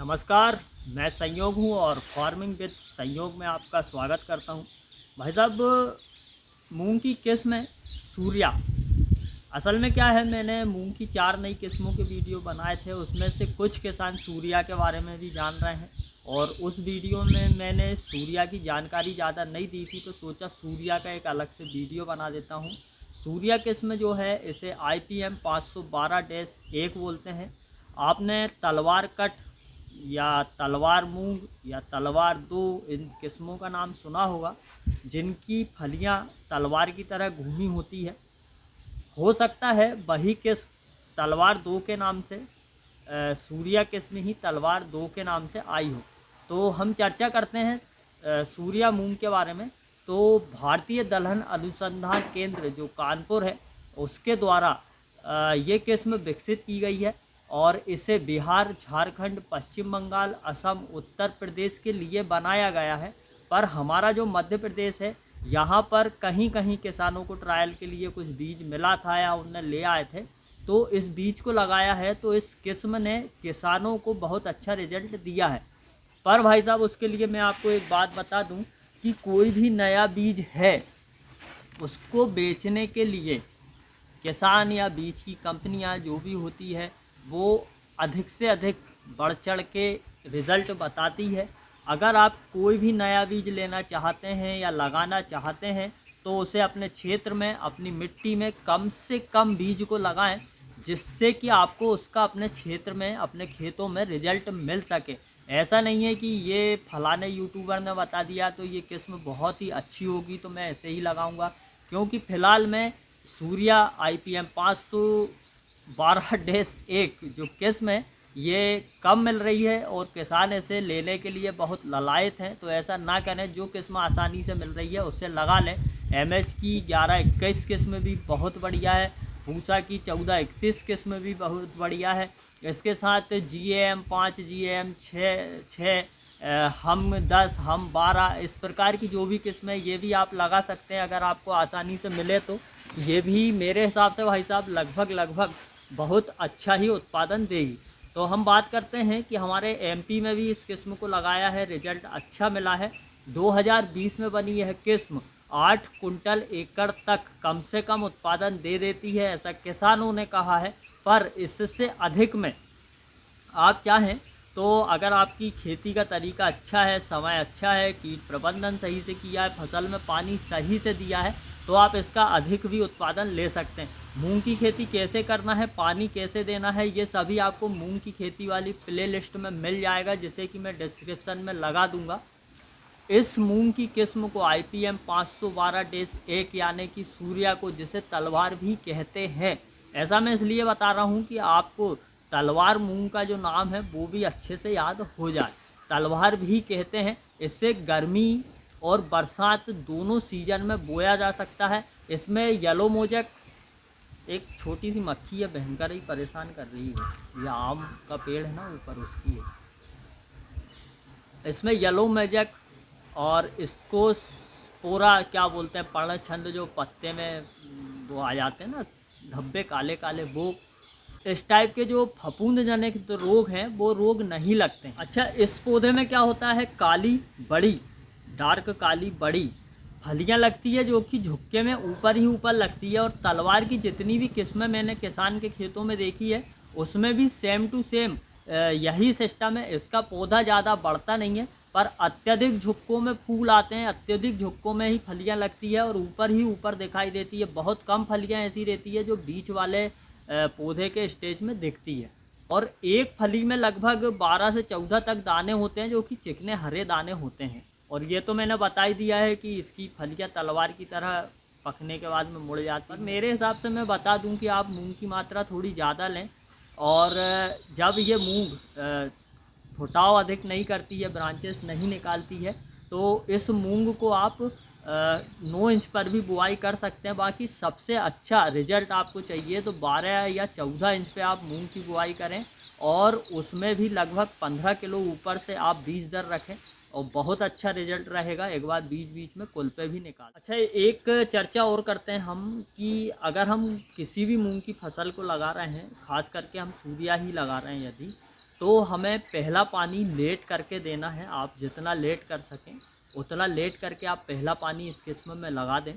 नमस्कार। मैं संयोग हूँ और फार्मिंग विद संयोग में आपका स्वागत करता हूँ। भाई साहब, मूंग की किस्म है सूर्या। असल में क्या है, मैंने मूंग की 4 नई किस्मों के वीडियो बनाए थे, उसमें से कुछ किसान सूर्या के बारे में भी जान रहे हैं। और उस वीडियो में मैंने सूर्या की जानकारी ज़्यादा नहीं दी थी, तो सोचा सूर्या का एक अलग से वीडियो बना देता हूँ। सूर्या किस्म जो है इसे IPM 512-1 बोलते हैं। आपने तलवार कट या तलवार मूंग या तलवार 2 इन किस्मों का नाम सुना होगा, जिनकी फलियां तलवार की तरह घूमी होती है। हो सकता है वही किस्म तलवार 2 के नाम से सूर्या किस्म ही तलवार 2 के नाम से आई हो। तो हम चर्चा करते हैं सूर्या मूंग के बारे में। तो भारतीय दलहन अनुसंधान केंद्र जो कानपुर है, उसके द्वारा ये किस्म विकसित की गई है और इसे बिहार, झारखंड, पश्चिम बंगाल, असम, उत्तर प्रदेश के लिए बनाया गया है। पर हमारा जो मध्य प्रदेश है, यहाँ पर कहीं कहीं किसानों को ट्रायल के लिए कुछ बीज मिला था या उनने ले आए थे, तो इस बीज को लगाया है। तो इस किस्म ने किसानों को बहुत अच्छा रिजल्ट दिया है। पर भाई साहब, उसके लिए मैं आपको एक बात बता दूं कि कोई भी नया बीज है, उसको बेचने के लिए किसान या बीज की कंपनियां जो भी होती है, वो अधिक से अधिक बढ़ चढ़ के रिज़ल्ट बताती है। अगर आप कोई भी नया बीज लेना चाहते हैं या लगाना चाहते हैं, तो उसे अपने क्षेत्र में, अपनी मिट्टी में कम से कम बीज को लगाएं, जिससे कि आपको उसका अपने क्षेत्र में, अपने खेतों में रिजल्ट मिल सके। ऐसा नहीं है कि ये फलाने यूट्यूबर ने बता दिया तो ये किस्म बहुत ही अच्छी होगी तो मैं ऐसे ही लगाऊंगा। क्योंकि फ़िलहाल मैं सूर्या IPM 512-1 जो किस्म है, ये कम मिल रही है और किसान इसे लेने के लिए बहुत ललायत हैं। तो ऐसा ना करें, जो किस्म आसानी से मिल रही है उससे लगा लें। MH की 1121 किस्म भी बहुत बढ़िया है। पूसा की 1431 किस्म भी बहुत बढ़िया है। इसके साथ GAM 5, GAM 6, हम 10, हम 12, इस प्रकार की जो भी किस्म है ये भी आप लगा सकते हैं, अगर आपको आसानी से मिले तो। ये भी मेरे हिसाब से भाई साहब लगभग बहुत अच्छा ही उत्पादन देगी। तो हम बात करते हैं कि हमारे MP में भी इस किस्म को लगाया है, रिजल्ट अच्छा मिला है। 2020 में बनी यह किस्म 8 कुंटल एकड़ तक कम से कम उत्पादन दे देती है, ऐसा किसानों ने कहा है। पर इससे अधिक में आप चाहें तो, अगर आपकी खेती का तरीका अच्छा है, समय अच्छा है, कीट प्रबंधन सही से किया है, फसल में पानी सही से दिया है, तो आप इसका अधिक भी उत्पादन ले सकते हैं। मूंग की खेती कैसे करना है, पानी कैसे देना है, ये सभी आपको मूंग की खेती वाली प्लेलिस्ट में मिल जाएगा, जिसे कि मैं डिस्क्रिप्शन में लगा दूंगा। इस मूंग की किस्म को IPM 512-1 यानी कि सूर्या को, जिसे तलवार भी कहते हैं, ऐसा मैं इसलिए बता रहा हूँ कि आपको तलवार मूंग का जो नाम है वो भी अच्छे से याद हो जाए। तलवार भी कहते हैं। इससे गर्मी और बरसात दोनों सीजन में बोया जा सकता है। इसमें येलो मोजेक, एक छोटी सी मक्खी है, भयंकर ही परेशान कर रही है, ये आम का पेड़ है ना ऊपर, उसकी है। इसमें येलो मैजिक और इसको पूरा क्या बोलते हैं, पर्ण छंद, जो पत्ते में वो आ जाते हैं ना धब्बे काले काले, वो इस टाइप के जो फफूंद जनित तो रोग हैं, वो रोग नहीं लगते हैं। अच्छा, इस पौधे में क्या होता है, काली बड़ी, डार्क काली बड़ी फलियां लगती है, जो कि झुक्के में ऊपर ही ऊपर लगती है। और तलवार की जितनी भी किस्में मैंने किसान के खेतों में देखी है, उसमें भी सेम टू सेम यही सिस्टम है। इसका पौधा ज़्यादा बढ़ता नहीं है, पर अत्यधिक झुक्कों में फूल आते हैं, अत्यधिक झुक्कों में ही फलियां लगती है और ऊपर ही ऊपर दिखाई देती है। बहुत कम फलियां ऐसी रहती है जो बीच वाले पौधे के स्टेज में दिखती है। और एक फली में लगभग 12 से 14 तक दाने होते हैं, जो कि चिकने हरे दाने होते हैं। और ये तो मैंने बता ही दिया है कि इसकी फलियां तलवार की तरह पकने के बाद में मुड़ जाती है। मेरे हिसाब से मैं बता दूं कि आप मूंग की मात्रा थोड़ी ज़्यादा लें। और जब ये मूंग फुटाव अधिक नहीं करती है, ब्रांचेस नहीं निकालती है, तो इस मूंग को आप 9 इंच पर भी बुआई कर सकते हैं। बाकी सबसे अच्छा रिजल्ट आपको चाहिए तो 12 या 14 इंच पे आप मूंग की बुआई करें, और उसमें भी लगभग 15 किलो ऊपर से आप बीज दर रखें, और बहुत अच्छा रिजल्ट रहेगा। एक बार बीच बीच में कुल पे भी निकाल। अच्छा, एक चर्चा और करते हैं हम कि अगर हम किसी भी मूंग की फसल को लगा रहे हैं, खास करके हम सूर्या ही लगा रहे हैं यदि, तो हमें पहला पानी लेट करके देना है। आप जितना लेट कर सकें उतना लेट करके आप पहला पानी इस किस्म में लगा दें।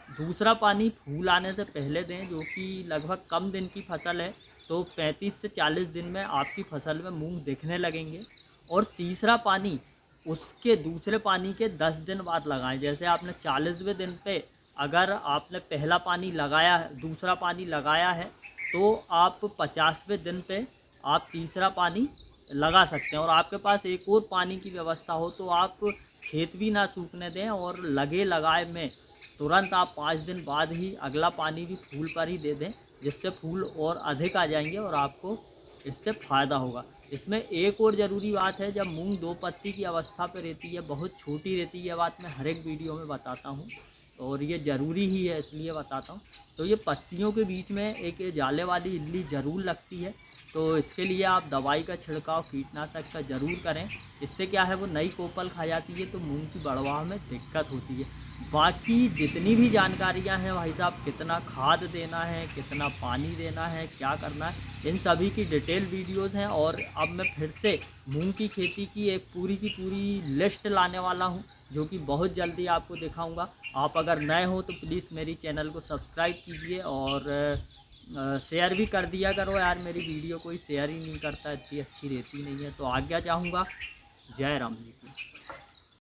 दूसरा पानी फूल आने से पहले दें, जो कि लगभग कम दिन की फसल है, तो 35 से 40 दिन में आपकी फसल में मूंग दिखने लगेंगे। और तीसरा पानी उसके दूसरे पानी के 10 दिन बाद लगाएं। जैसे आपने 40वें दिन पे अगर आपने पहला पानी लगाया है, दूसरा पानी लगाया है, तो आप 50वें दिन पे आप तीसरा पानी लगा सकते हैं। और आपके पास एक और पानी की व्यवस्था हो तो आप खेत भी ना सूखने दें और लगे लगाए में तुरंत आप 5 दिन बाद ही अगला पानी भी फूल पर ही दे दें, जिससे फूल और अधिक आ जाएंगे और आपको इससे फ़ायदा होगा। इसमें एक और ज़रूरी बात है, जब मूंग 2 पत्ती की अवस्था पर रहती है, बहुत छोटी रहती है, ये बात मैं हर एक वीडियो में बताता हूँ और ये ज़रूरी ही है इसलिए बताता हूँ। तो ये पत्तियों के बीच में एक जाले वाली इल्ली ज़रूर लगती है, तो इसके लिए आप दवाई का छिड़काव कीटनाशक का ज़रूर करें। इससे क्या है, वो नई कोपल खा जाती है तो मूंग की बढ़वाह में दिक्कत होती है। बाकी जितनी भी जानकारियां हैं भाई साहब, कितना खाद देना है, कितना पानी देना है, क्या करना है, इन सभी की डिटेल वीडियोस हैं। और अब मैं फिर से मूंग की खेती की एक पूरी की पूरी लिस्ट लाने वाला हूं, जो कि बहुत जल्दी आपको दिखाऊंगा। आप अगर नए हो तो प्लीज़ मेरी चैनल को सब्सक्राइब कीजिए और शेयर भी कर दिया करो यार, मेरी वीडियो कोई शेयर ही नहीं करता, इतनी अच्छी रहती नहीं है। तो आज्ञा चाहूँगा। जय राम जी की।